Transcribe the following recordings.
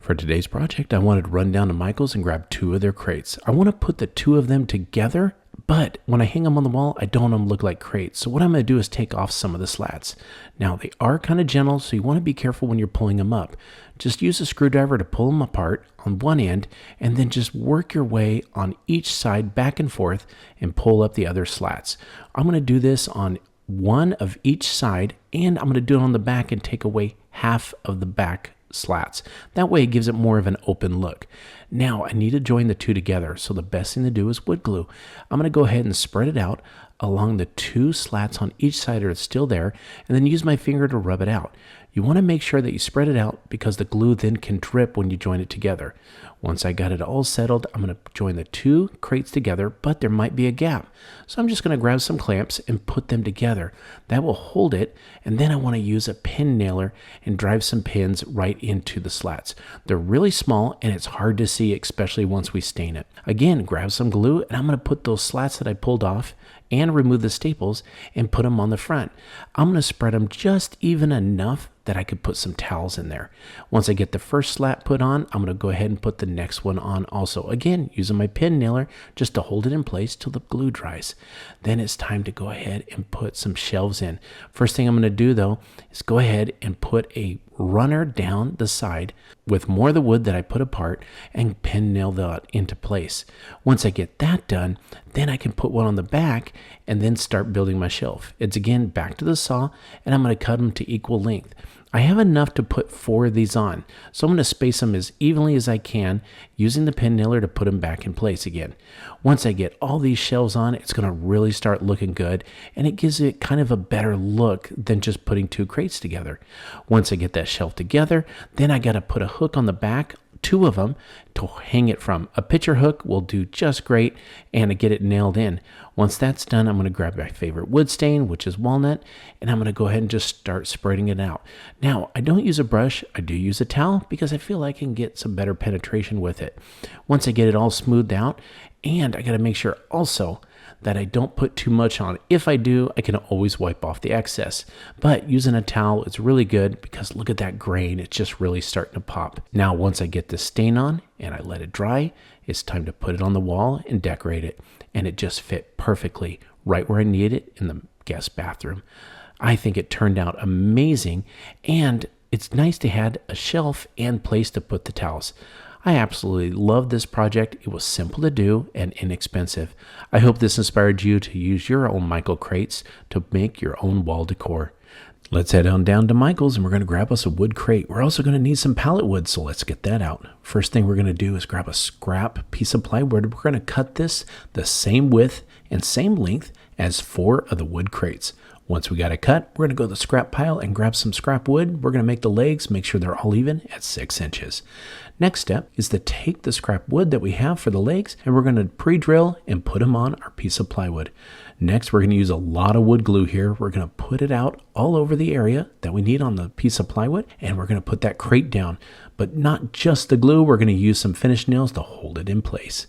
For today's project, I wanted to run down to Michael's and grab 2 of their crates. I want to put the 2 of them together, but when I hang them on the wall, I don't want them to look like crates. So what I'm going to do is take off some of the slats. Now, they are kind of gentle, so you want to be careful when you're pulling them up. Just use a screwdriver to pull them apart on one end, and then just work your way on each side back and forth and pull up the other slats. I'm going to do this on one of each side, and I'm going to do it on the back and take away half of the back slats. That way it gives it more of an open look. Now I need to join the 2 together, so the best thing to do is wood glue. I'm going to go ahead and spread it out along the 2 slats on each side that are still there, and then use my finger to rub it out. You want to make sure that you spread it out because the glue then can drip when you join it together. Once I got it all settled, I'm going to join the 2 crates together, but there might be a gap. So I'm just going to grab some clamps and put them together. That will hold it, and then I want to use a pin nailer and drive some pins right into the slats. They're really small and it's hard to see, especially once we stain it. Again, grab some glue, and I'm going to put those slats that I pulled off and remove the staples and put them on the front. I'm going to spread them just even enough that I could put some towels in there. Once I get the first slat put on, I'm going to go ahead and put the next one on also. Again, using my pin nailer just to hold it in place till the glue dries. Then it's time to go ahead and put some shelves in. First thing I'm going to do though is go ahead and put a runner down the side with more of the wood that I put apart and pin nail that into place. Once I get that done, then I can put one on the back and then start building my shelf. It's again back to the saw, and I'm going to cut them to equal length. I have enough to put 4 of these on, so I'm going to space them as evenly as I can using the pin nailer to put them back in place again. Once I get all these shelves on, it's going to really start looking good, and it gives it kind of a better look than just putting 2 crates together. Once I get that shelf together, then I got to put a hook on the back, 2 of them, to hang it from. A picture hook will do just great and to get it nailed in. Once that's done, I'm going to grab my favorite wood stain, which is walnut, and I'm going to go ahead and just start spreading it out. Now, I don't use a brush, I do use a towel because I feel I can get some better penetration with it. Once I get it all smoothed out, and I got to make sure also that I don't put too much on. If I do, I can always wipe off the excess. But using a towel, it's really good because look at that grain. It's just really starting to pop. Now, once I get the stain on and I let it dry, it's time to put it on the wall and decorate it. And it just fit perfectly right where I need it in the guest bathroom. I think it turned out amazing, and it's nice to have a shelf and place to put the towels. I absolutely love this project. It was simple to do and inexpensive. I hope this inspired you to use your own Michael crates to make your own wall decor. Let's head on down to Michael's and we're going to grab us a wood crate. We're also going to need some pallet wood, so let's get that out. First thing we're going to do is grab a scrap piece of plywood. We're going to cut this the same width and same length as 4 of the wood crates. Once we got it cut, we're going to go to the scrap pile and grab some scrap wood. We're going to make the legs, make sure they're all even at 6 inches. Next step is to take the scrap wood that we have for the legs, and we're going to pre-drill and put them on our piece of plywood. Next, we're going to use a lot of wood glue here. We're going to put it out all over the area that we need on the piece of plywood, and we're going to put that crate down. But not just the glue, we're going to use some finish nails to hold it in place.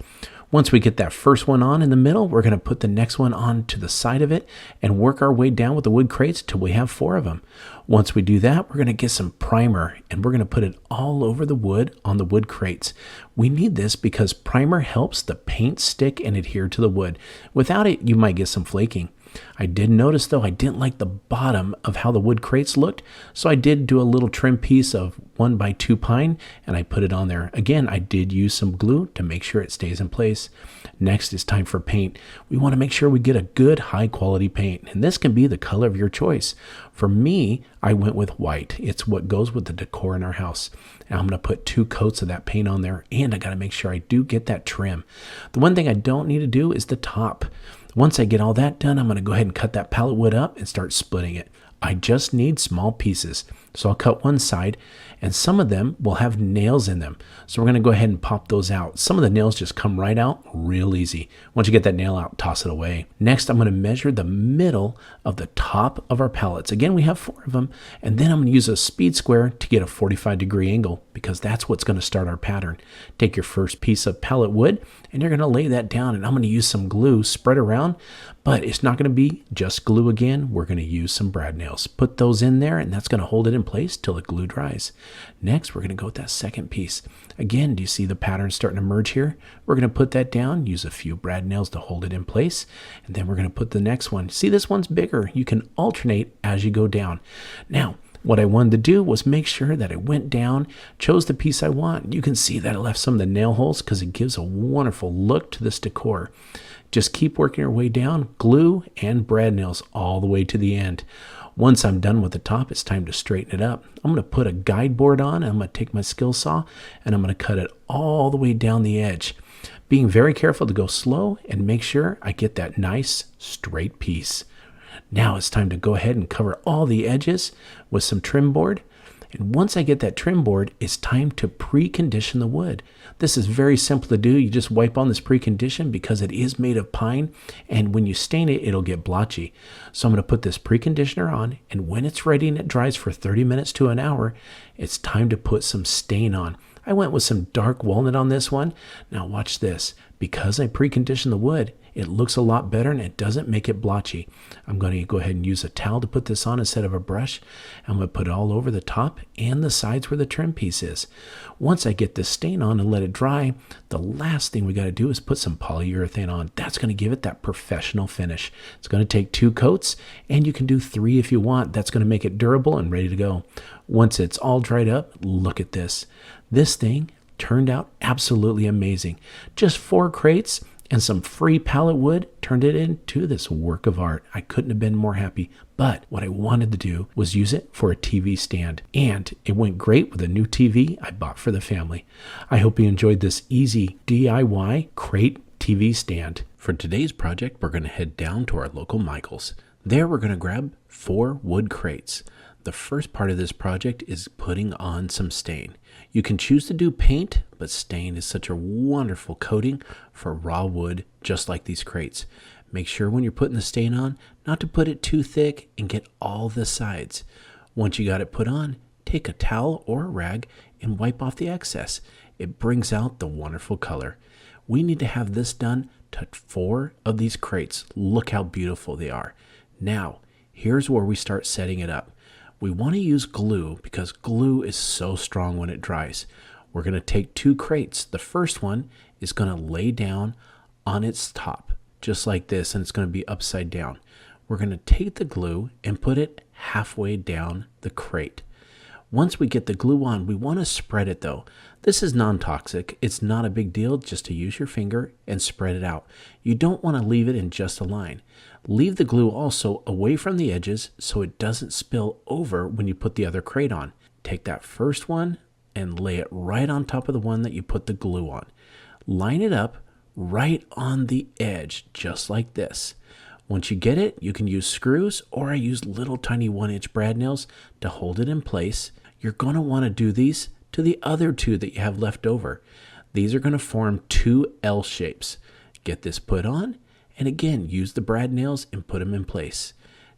Once we get that first one on in the middle, we're going to put the next one on to the side of it and work our way down with the wood crates till we have 4 of them. Once we do that, we're going to get some primer and we're going to put it all over the wood on the wood crates. We need this because primer helps the paint stick and adhere to the wood. Without it, you might get some flaking. I did notice though, I didn't like the bottom of how the wood crates looked, so I did do a little trim piece of 1x2 pine and I put it on there. Again, I did use some glue to make sure it stays in place. Next is time for paint. We want to make sure we get a good high quality paint, and this can be the color of your choice. For me, I went with white. It's what goes with the decor in our house. And I'm going to put 2 coats of that paint on there, and I got to make sure I do get that trim. The one thing I don't need to do is the top. Once I get all that done, I'm going to go ahead and cut that pallet wood up and start splitting it. I just need small pieces. So I'll cut one side, and some of them will have nails in them. So we're going to go ahead and pop those out. Some of the nails just come right out real easy. Once you get that nail out, toss it away. Next, I'm going to measure the middle of the top of our pallets. Again, we have 4 of them, and then I'm going to use a speed square to get a 45-degree angle because that's what's going to start our pattern. Take your first piece of pallet wood, and you're going to lay that down, and I'm going to use some glue spread around, but it's not going to be just glue again. We're going to use some brad nails. Put those in there, and that's going to hold it in in place till the glue dries. Next, we're going to go with that second piece. Again, do you see the pattern starting to merge here? We're going to put that down, use a few brad nails to hold it in place, and then we're going to put the next one. See, this one's bigger. You can alternate as you go down. Now, what I wanted to do was make sure that I went down, chose the piece I want. You can see that I left some of the nail holes because it gives a wonderful look to this decor. Just keep working your way down, glue and brad nails all the way to the end. Once I'm done with the top, it's time to straighten it up. I'm going to put a guide board on, and I'm going to take my skill saw, and I'm going to cut it all the way down the edge. Being very careful to go slow and make sure I get that nice straight piece. Now it's time to go ahead and cover all the edges with some trim board. And once I get that trim board, it's time to precondition the wood. This is very simple to do. You just wipe on this precondition because it is made of pine, and when you stain it, it'll get blotchy. So I'm going to put this preconditioner on, and when it's ready and it dries for 30 minutes to an hour, it's time to put some stain on. I went with some dark walnut on this one. Now watch this. Because I preconditioned the wood, it looks a lot better and it doesn't make it blotchy. I'm going to go ahead and use a towel to put this on instead of a brush. I'm going to put it all over the top and the sides where the trim piece is. Once I get this stain on and let it dry, the last thing we got to do is put some polyurethane on. That's going to give it that professional finish. It's going to take 2 coats, and you can do 3 if you want. That's going to make it durable and ready to go. Once it's all dried up, look at this. This thing turned out absolutely amazing. Just 4 crates and some free pallet wood turned it into this work of art. I couldn't have been more happy. But what I wanted to do was use it for a TV stand. And it went great with a new TV I bought for the family. I hope you enjoyed this easy DIY crate TV stand. For today's project, we're going to head down to our local Michals. There we're going to grab 4 wood crates. The first part of this project is putting on some stain. You can choose to do paint, but stain is such a wonderful coating for raw wood, just like these crates. Make sure when you're putting the stain on, not to put it too thick and get all the sides. Once you got it put on, take a towel or a rag and wipe off the excess. It brings out the wonderful color. We need to have this done to 4 of these crates. Look how beautiful they are. Now, here's where we start setting it up. We want to use glue because glue is so strong when it dries. We're going to take 2 crates. The first one is going to lay down on its top, just like this, and it's going to be upside down. We're going to take the glue and put it halfway down the crate. Once we get the glue on, we want to spread it though. This is non-toxic. It's not a big deal just to use your finger and spread it out. You don't want to leave it in just a line. Leave the glue also away from the edges so it doesn't spill over when you put the other crate on. Take that first one and lay it right on top of the one that you put the glue on. Line it up right on the edge, just like this. Once you get it, you can use screws, or I use little tiny 1-inch brad nails to hold it in place. You're going to want to do these to the other 2 that you have left over. These are going to form 2 L shapes. Get this put on, and again, use the brad nails and put them in place.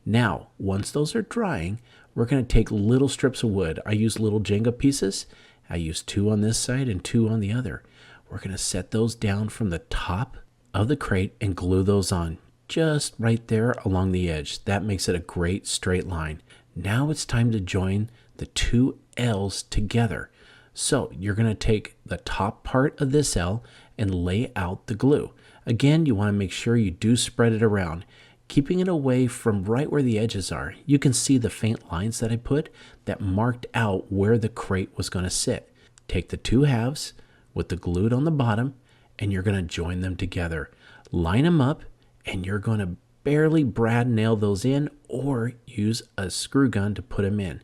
Now, once those are drying, we're going to take little strips of wood. I use little Jenga pieces. I use 2 on this side and 2 on the other. We're going to set those down from the top of the crate and glue those on, just right there along the edge. That makes it a great straight line. Now it's time to join the 2 L's together. So you're going to take the top part of this L and lay out the glue. Again, you want to make sure you do spread it around, keeping it away from right where the edges are. You can see the faint lines that I put that marked out where the crate was going to sit. Take the 2 halves with the glued on the bottom, and you're going to join them together. Line them up, and you're going to barely brad nail those in or use a screw gun to put them in.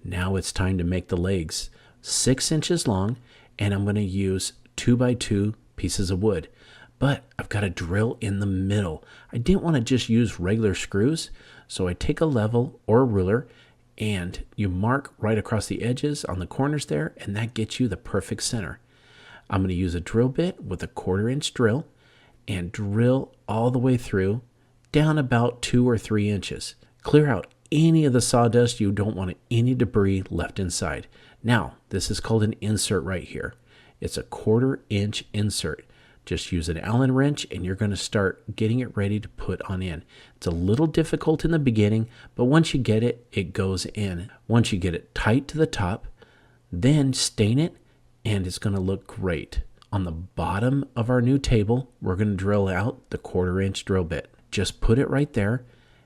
Now it's time to make the legs 6 inches long, and I'm going to use 2x2 pieces of wood. But I've got a drill in the middle. I didn't want to just use regular screws, so I take a level or a ruler and you mark right across the edges on the corners there, and that gets you the perfect center. I'm going to use a drill bit with a 1/4-inch drill and drill all the way through down about 2 or 3 inches. Clear out any of the sawdust. You don't want any debris left inside. Now, this is called an insert right here. It's a 1/4-inch insert. Just use an Allen wrench and you're going to start getting it ready to put on in. It's a little difficult in the beginning, but once you get it, it goes in. Once you get it tight to the top, then stain it and it's going to look great. On the bottom of our new table, we're going to drill out the 1/4 inch drill bit. Just put it right there,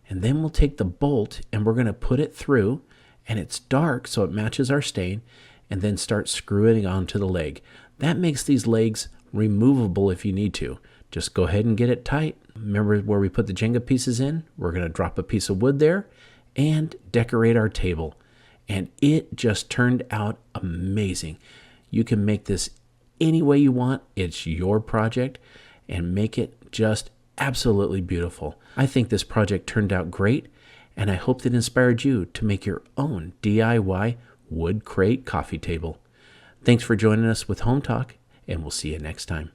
and then we'll take the bolt and we're going to put it through, and it's dark so it matches our stain, and then start screwing it onto the leg. That makes these legs removable if you need to. Just go ahead and get it tight. Remember where we put the Jenga pieces in? We're going to drop a piece of wood there and decorate our table. And it just turned out amazing. You can make this any way you want. It's your project, and make it just absolutely beautiful. I think this project turned out great, and I hope that inspired you to make your own DIY wood crate coffee table. Thanks for joining us with Home Talk, and we'll see you next time.